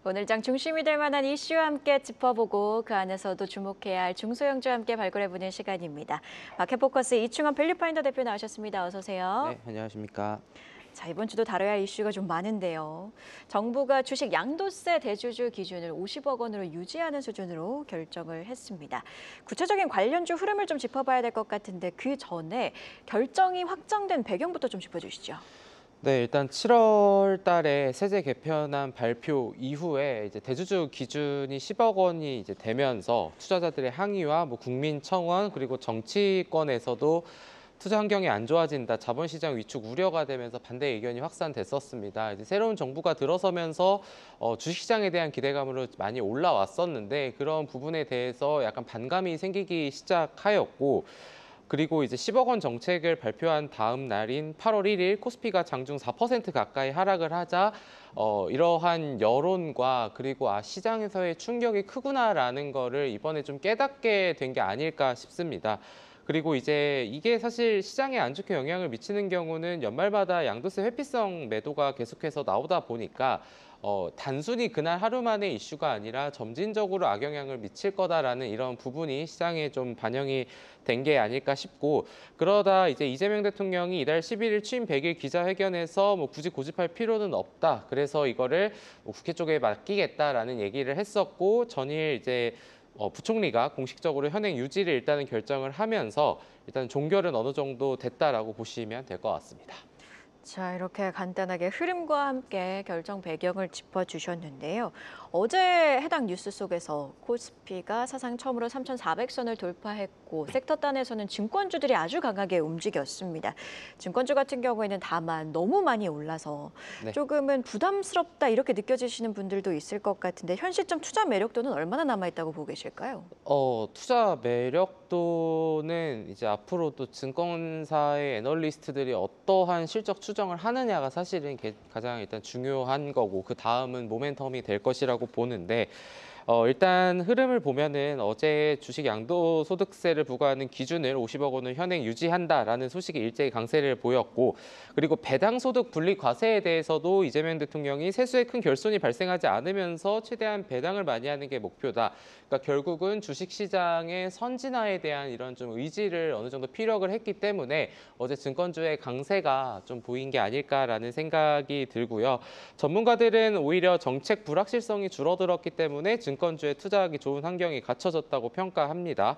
오늘 장 중심이 될 만한 이슈와 함께 짚어보고 그 안에서도 주목해야 할 중소형주와 함께 발굴해보는 시간입니다. 마켓포커스 이충원 밸류파인더 대표 나오셨습니다. 어서 오세요. 네, 안녕하십니까. 자, 이번 주도 다뤄야 할 이슈가 좀 많은데요. 정부가 주식 양도세 대주주 기준을 50억 원으로 유지하는 수준으로 결정을 했습니다. 구체적인 관련주 흐름을 좀 짚어봐야 될 것 같은데 그 전에 결정이 확정된 배경부터 좀 짚어주시죠. 네, 일단 7월 달에 세제 개편안 발표 이후에 이제 대주주 기준이 10억 원이 이제 되면서 투자자들의 항의와 국민 청원 그리고 정치권에서도 투자 환경이 안 좋아진다, 자본시장 위축 우려가 되면서 반대 의견이 확산됐었습니다. 이제 새로운 정부가 들어서면서 주식시장에 대한 기대감으로 많이 올라왔었는데 그런 부분에 대해서 약간 반감이 생기기 시작하였고 그리고 이제 10억 원 정책을 발표한 다음 날인 8월 1일 코스피가 장중 4% 가까이 하락을 하자 이러한 여론과 그리고 시장에서의 충격이 크구나라는 거를 이번에 좀 깨닫게 된 게 아닐까 싶습니다. 그리고 이제 이게 사실 시장에 안 좋게 영향을 미치는 경우는 연말마다 양도세 회피성 매도가 계속해서 나오다 보니까 단순히 그날 하루 만의 이슈가 아니라 점진적으로 악영향을 미칠 거다라는 이런 부분이 시장에 좀 반영이 된 게 아닐까 싶고 그러다 이제 이재명 대통령이 이달 11일 취임 100일 기자회견에서 굳이 고집할 필요는 없다. 그래서 이거를 국회 쪽에 맡기겠다라는 얘기를 했었고 전일 이제 부총리가 공식적으로 현행 유지를 일단은 결정을 하면서 일단 종결은 어느 정도 됐다라고 보시면 될 것 같습니다. 자, 이렇게 간단하게 흐름과 함께 결정 배경을 짚어주셨는데요. 어제 해당 뉴스 속에서 코스피가 사상 처음으로 3,400선을 돌파했고 섹터 단에서는 증권주들이 아주 강하게 움직였습니다. 증권주 같은 경우에는 다만 너무 많이 올라서 네. 조금은 부담스럽다 이렇게 느껴지시는 분들도 있을 것 같은데 현 시점 투자 매력도는 얼마나 남아있다고 보고 계실까요? 투자 매력도는 이제 앞으로도 증권사의 애널리스트들이 어떠한 실적 추정을 하느냐가 사실은 가장 일단 중요한 거고 그 다음은 모멘텀이 될 것이라고 보는데 일단 흐름을 보면은 어제 주식 양도소득세를 부과하는 기준을 50억 원을 현행 유지한다라는 소식이 일제히 강세를 보였고 그리고 배당소득 분리 과세에 대해서도 이재명 대통령이 세수에 큰 결손이 발생하지 않으면서 최대한 배당을 많이 하는 게 목표다. 그러니까 결국은 주식시장의 선진화에 대한 이런 좀 의지를 어느 정도 피력을 했기 때문에 어제 증권주의 강세가 좀 보인 게 아닐까라는 생각이 들고요. 전문가들은 오히려 정책 불확실성이 줄어들었기 때문에 증권주에 투자하기 좋은 환경이 갖춰졌다고 평가합니다.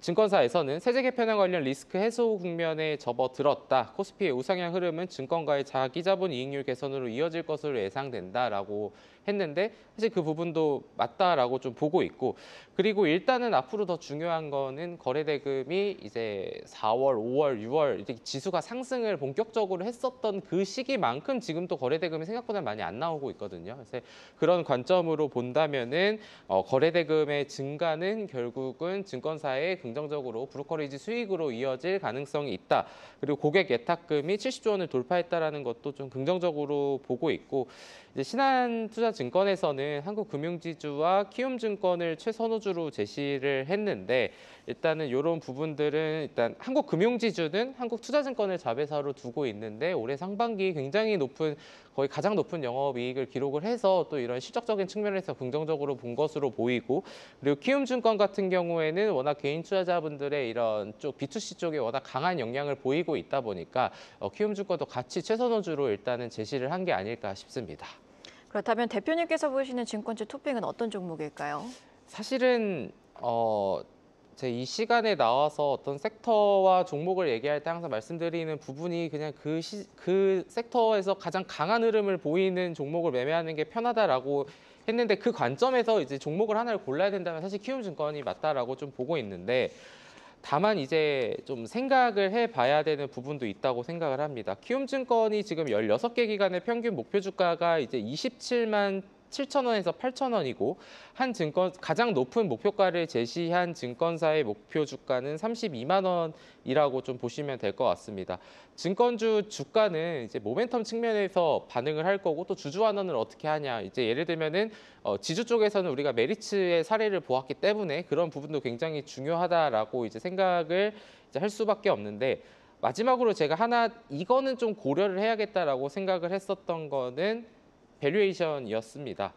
증권사에서는 세제 개편에 관련 리스크 해소 국면에 접어들었다. 코스피의 우상향 흐름은 증권가의 자기자본 이익률 개선으로 이어질 것으로 예상된다라고 했는데 사실 그 부분도 맞다라고 좀 보고 있고 그리고 일단은 앞으로 더 중요한 거는 거래대금이 이제 4월, 5월, 6월 이렇게 지수가 상승을 본격적으로 했었던 그 시기만큼 지금도 거래대금이 생각보다 많이 안 나오고 있거든요. 그래서 그런 관점으로 본다면은 거래대금의 증가는 결국은 증권사의 긍정적으로 브로커리지 수익으로 이어질 가능성이 있다. 그리고 고객 예탁금이 70조 원을 돌파했다라는 것도 좀 긍정적으로 보고 있고 이제 신한투자증권에서는 한국금융지주와 키움증권을 최선호주로 제시를 했는데 일단은 이런 부분들은 일단 한국금융지주는 한국투자증권을 자회사로 두고 있는데 올해 상반기 굉장히 높은 거의 가장 높은 영업이익을 기록을 해서 또 이런 실적적인 측면에서 긍정적으로 본 것으로 보이고 그리고 키움증권 같은 경우에는 워낙 개인 투자자분들의 이런 쪽 B2C 쪽에 워낙 강한 영향을 보이고 있다 보니까 키움증권도 같이 최선호주로 일단은 제시를 한 게 아닐까 싶습니다. 그렇다면 대표님께서 보시는 증권주 토픽은 어떤 종목일까요? 사실은 제 이 시간에 나와서 어떤 섹터와 종목을 얘기할 때 항상 말씀드리는 부분이 그냥 그 섹터에서 가장 강한 흐름을 보이는 종목을 매매하는 게 편하다라고 했는데 그 관점에서 이제 종목을 하나를 골라야 된다면 사실 키움증권이 맞다라고 좀 보고 있는데 다만 이제 좀 생각을 해봐야 되는 부분도 있다고 생각을 합니다. 키움증권이 지금 16개 기관의 평균 목표 주가가 이제 27만 7천 원에서 8천 원이고 가장 높은 목표가를 제시한 증권사의 목표 주가는 32만 원이라고 좀 보시면 될 것 같습니다. 증권주 주가는 이제 모멘텀 측면에서 반응을 할 거고 또 주주 환원을 어떻게 하냐. 이제 예를 들면은 지주 쪽에서는 우리가 메리츠의 사례를 보았기 때문에 그런 부분도 굉장히 중요하다라고 이제 생각을 이제 할 수밖에 없는데 마지막으로 제가 이거는 좀 고려를 해야겠다라고 생각을 했었던 거는 밸류에이션이었습니다.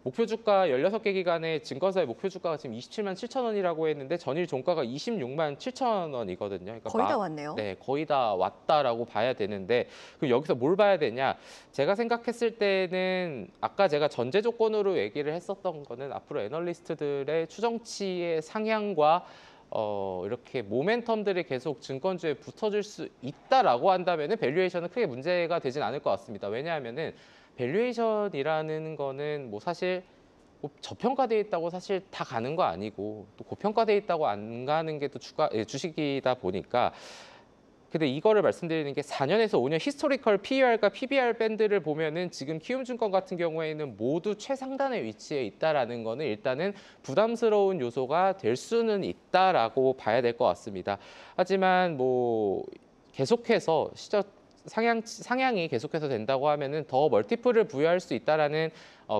목표 주가 16개 기간에 증권사의 목표 주가가 지금 27만 7천 원이라고 했는데 전일 종가가 26만 7천 원이거든요. 그러니까 거의 다 왔네요. 네, 거의 다 왔다라고 봐야 되는데 그럼 여기서 뭘 봐야 되냐? 제가 생각했을 때는 아까 제가 전제 조건으로 얘기를 했었던 거는 앞으로 애널리스트들의 추정치의 상향과 이렇게 모멘텀들이 계속 증권주에 붙어줄 수 있다라고 한다면은 밸류에이션은 크게 문제가 되진 않을 것 같습니다. 왜냐하면은 밸류에이션이라는 거는 뭐 사실 뭐 저평가돼 있다고 사실 다 가는 거 아니고 또 고평가돼 있다고 안 가는 게 또 주식이다 보니까 근데 이거를 말씀드리는 게 4년에서 5년 히스토리컬 PER과 PBR 밴드를 보면은 지금 키움증권 같은 경우에는 모두 최상단에 위치해 있다라는 거는 일단은 부담스러운 요소가 될 수는 있다라고 봐야 될 것 같습니다. 하지만 뭐 계속해서 상향이 계속해서 된다고 하면은 더 멀티플을 부여할 수 있다라는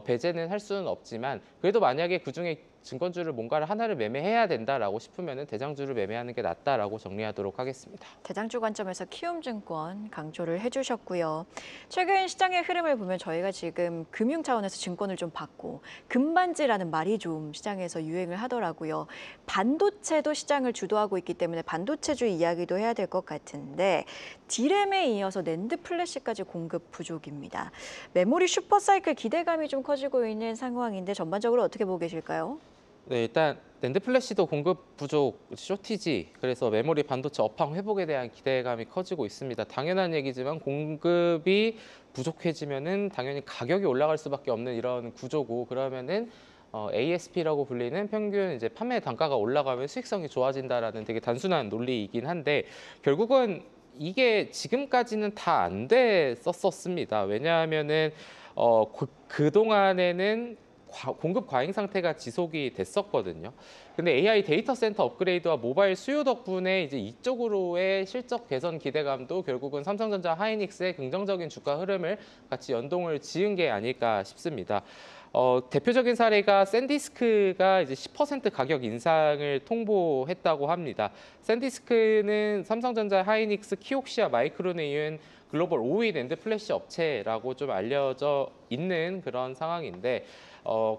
배제는 할 수는 없지만 그래도 만약에 그중에 증권주를 뭔가를 하나를 매매해야 된다라고 싶으면은 대장주를 매매하는 게 낫다라고 정리하도록 하겠습니다. 대장주 관점에서 키움증권 강조를 해주셨고요. 최근 시장의 흐름을 보면 저희가 지금 금융 차원에서 증권을 좀 받고 금반지라는 말이 좀 시장에서 유행을 하더라고요. 반도체도 시장을 주도하고 있기 때문에 반도체주 이야기도 해야 될 것 같은데 디램에 이어서 낸드 플래시까지 공급 부족입니다. 메모리 슈퍼사이클 기대감이 좀 커지고 있는 상황인데 전반적으로 어떻게 보고 계실까요? 네, 일단 낸드 플래시도 공급 부족, 쇼티지, 그래서 메모리 반도체 업황 회복에 대한 기대감이 커지고 있습니다. 당연한 얘기지만 공급이 부족해지면은 당연히 가격이 올라갈 수밖에 없는 이런 구조고 그러면은 ASP라고 불리는 평균 이제 판매 단가가 올라가면 수익성이 좋아진다라는 되게 단순한 논리이긴 한데 결국은 이게 지금까지는 다 안 됐었습니다. 왜냐하면은 그동안에는 공급 과잉 상태가 지속이 됐었거든요. 근데 AI 데이터 센터 업그레이드와 모바일 수요 덕분에 이제 이쪽으로의 실적 개선 기대감도 결국은 삼성전자 하이닉스의 긍정적인 주가 흐름을 같이 연동을 지은 게 아닐까 싶습니다. 대표적인 사례가 샌디스크가 이제 10% 가격 인상을 통보했다고 합니다. 샌디스크는 삼성전자, 하이닉스, 키옥시아, 마이크론에 이은 글로벌 5위 낸드 플래시 업체라고 좀 알려져 있는 그런 상황인데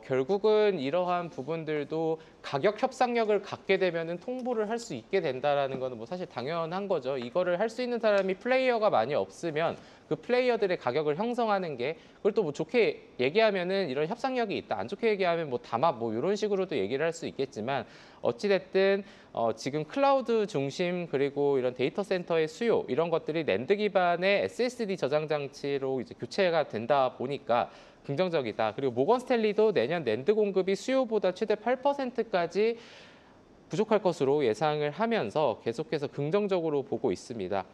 결국은 이러한 부분들도 가격 협상력을 갖게 되면은 통보를 할 수 있게 된다라는 거는 뭐 사실 당연한 거죠. 이거를 할 수 있는 사람이 플레이어가 많이 없으면 그 플레이어들의 가격을 형성하는 게 그걸 또 뭐 좋게 얘기하면은 이런 협상력이 있다. 안 좋게 얘기하면 뭐 담합 뭐 이런 식으로도 얘기를 할 수 있겠지만 어찌 됐든 지금 클라우드 중심 그리고 이런 데이터 센터의 수요 이런 것들이 낸드 기반의 SSD 저장 장치로 이제 교체가 된다 보니까 긍정적이다. 그리고 모건 스탠리도 내년 낸드 공급이 수요보다 최대 8%까지 부족할 것으로 예상을 하면서 계속해서 긍정적으로 보고 있습니다.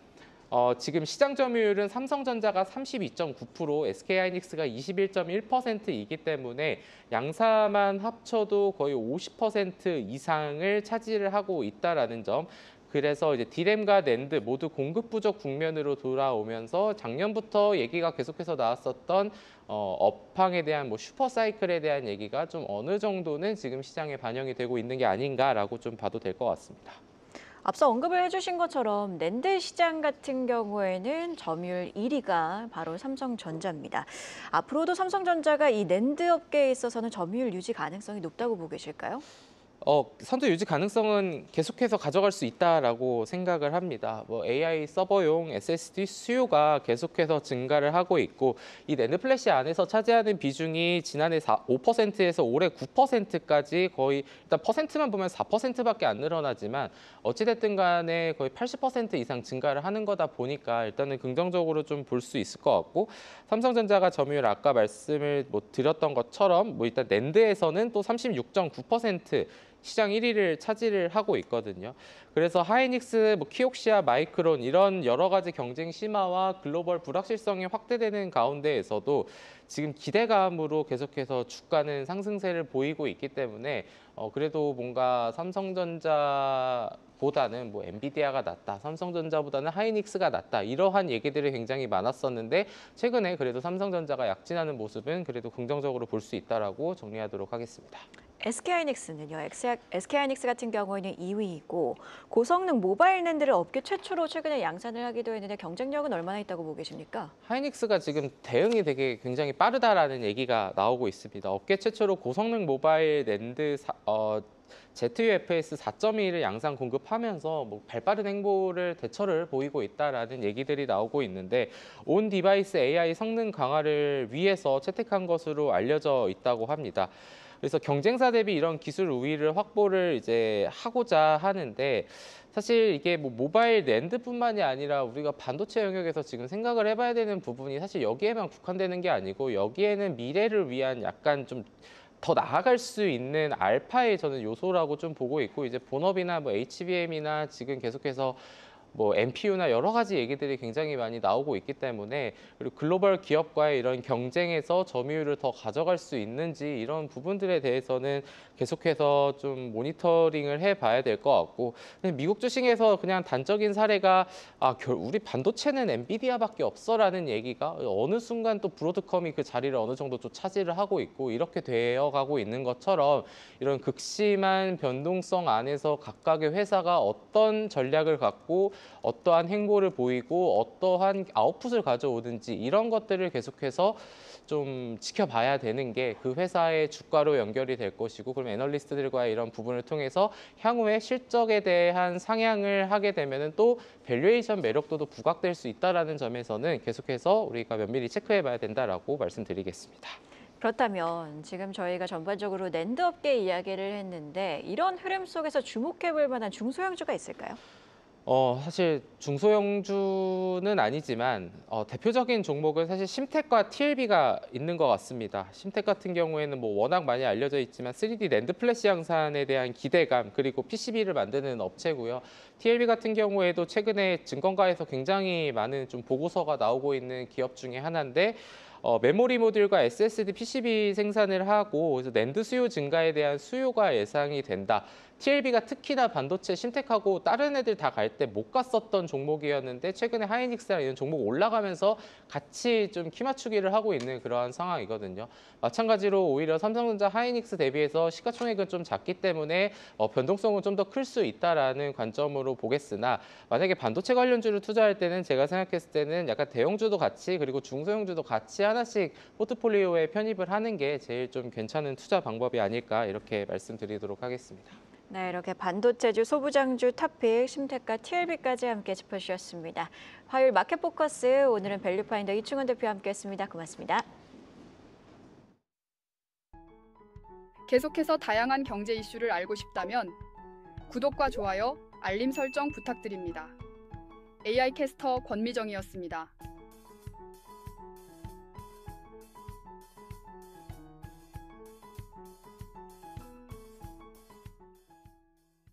지금 시장 점유율은 삼성전자가 32.9%, SK하이닉스가 21.1%이기 때문에 양사만 합쳐도 거의 50% 이상을 차지를 하고 있다라는 점. 그래서 이제 디램과 낸드 모두 공급 부족 국면으로 돌아오면서 작년부터 얘기가 계속해서 나왔었던 업황에 대한 뭐 슈퍼 사이클에 대한 얘기가 좀 어느 정도는 지금 시장에 반영이 되고 있는 게 아닌가라고 좀 봐도 될 것 같습니다. 앞서 언급을 해주신 것처럼 낸드 시장 같은 경우에는 점유율 1위가 바로 삼성전자입니다. 앞으로도 삼성전자가 이 낸드 업계에 있어서는 점유율 유지 가능성이 높다고 보고 계실까요? 선두 유지 가능성은 계속해서 가져갈 수 있다라고 생각을 합니다. 뭐 AI 서버용 SSD 수요가 계속해서 증가를 하고 있고 이 낸드 플래시 안에서 차지하는 비중이 지난해 5%에서 올해 9%까지 거의 일단 퍼센트만 보면 4%밖에 안 늘어나지만 어찌됐든 간에 거의 80% 이상 증가를 하는 거다 보니까 일단은 긍정적으로 좀 볼 수 있을 것 같고 삼성전자가 점유율 아까 말씀을 뭐 드렸던 것처럼 뭐 일단 낸드에서는 또 36.9% 시장 1위를 차지를 하고 있거든요. 그래서 하이닉스, 뭐 키옥시아, 마이크론 이런 여러 가지 경쟁 심화와 글로벌 불확실성이 확대되는 가운데에서도 지금 기대감으로 계속해서 주가는 상승세를 보이고 있기 때문에 그래도 뭔가 삼성전자보다는 뭐 엔비디아가 낫다, 삼성전자보다는 하이닉스가 낫다 이러한 얘기들이 굉장히 많았었는데 최근에 그래도 삼성전자가 약진하는 모습은 그래도 긍정적으로 볼 수 있다라고 정리하도록 하겠습니다. SK하이닉스는요. SK하이닉스 같은 경우에는 2위이고 고성능 모바일 낸드를 업계 최초로 최근에 양산을 하기도 했는데 경쟁력은 얼마나 있다고 보고 계십니까? 하이닉스가 지금 대응이 되게 굉장히 빠르다라는 얘기가 나오고 있습니다. 업계 최초로 고성능 모바일 낸드 ZUFS 4.1을 양산 공급하면서 뭐 발빠른 행보를 대처를 보이고 있다라는 얘기들이 나오고 있는데 온 디바이스 AI 성능 강화를 위해서 채택한 것으로 알려져 있다고 합니다. 그래서 경쟁사 대비 이런 기술 우위를 확보를 이제 하고자 하는데 사실 이게 뭐 모바일 낸드뿐만이 아니라 우리가 반도체 영역에서 지금 생각을 해봐야 되는 부분이 사실 여기에만 국한되는 게 아니고 여기에는 미래를 위한 약간 좀 더 나아갈 수 있는 알파의 저는 요소라고 좀 보고 있고 이제 본업이나 뭐 HBM이나 지금 계속해서 뭐 NPU나 여러 가지 얘기들이 굉장히 많이 나오고 있기 때문에 그리고 글로벌 기업과의 이런 경쟁에서 점유율을 더 가져갈 수 있는지 이런 부분들에 대해서는 계속해서 좀 모니터링을 해봐야 될 것 같고 근데 미국 주식에서 그냥 단적인 사례가 우리 반도체는 엔비디아밖에 없어라는 얘기가 어느 순간 또 브로드컴이 그 자리를 어느 정도 좀 차지를 하고 있고 이렇게 되어가고 있는 것처럼 이런 극심한 변동성 안에서 각각의 회사가 어떤 전략을 갖고 어떠한 행보를 보이고 어떠한 아웃풋을 가져오든지 이런 것들을 계속해서 좀 지켜봐야 되는 게 그 회사의 주가로 연결이 될 것이고 그럼 애널리스트들과의 이런 부분을 통해서 향후에 실적에 대한 상향을 하게 되면은 또 밸류에이션 매력도도 부각될 수 있다라는 점에서는 계속해서 우리가 면밀히 체크해봐야 된다라고 말씀드리겠습니다. 그렇다면 지금 저희가 전반적으로 낸드 업계 이야기를 했는데 이런 흐름 속에서 주목해 볼 만한 중소형주가 있을까요? 사실 중소형주는 아니지만 대표적인 종목은 사실 심텍과 TLB가 있는 것 같습니다. 심텍 같은 경우에는 뭐 워낙 많이 알려져 있지만 3D 낸드 플래시 양산에 대한 기대감 그리고 PCB를 만드는 업체고요. TLB 같은 경우에도 최근에 증권가에서 굉장히 많은 좀 보고서가 나오고 있는 기업 중에 하나인데 메모리 모듈과 SSD PCB 생산을 하고 그래서 낸드 수요 증가에 대한 수요가 예상이 된다. TLB가 특히나 반도체 심텍하고 다른 애들 다 갈 때 못 갔었던 종목이었는데 최근에 하이닉스랑 이런 종목 올라가면서 같이 좀 키 맞추기를 하고 있는 그러한 상황이거든요. 마찬가지로 오히려 삼성전자 하이닉스 대비해서 시가총액은 좀 작기 때문에 변동성은 좀 더 클 수 있다라는 관점으로 보겠으나 만약에 반도체 관련주를 투자할 때는 제가 생각했을 때는 약간 대형주도 같이 그리고 중소형주도 같이 하나씩 포트폴리오에 편입을 하는 게 제일 좀 괜찮은 투자 방법이 아닐까 이렇게 말씀드리도록 하겠습니다. 네, 이렇게 반도체주, 소부장주, 탑픽, 심텍과 TLB까지 함께 짚어주셨습니다. 화요일 마켓포커스, 오늘은 밸류파인더 이충원 대표와 함께했습니다. 고맙습니다. 계속해서 다양한 경제 이슈를 알고 싶다면 구독과 좋아요, 알림 설정 부탁드립니다. AI 캐스터 권미정이었습니다.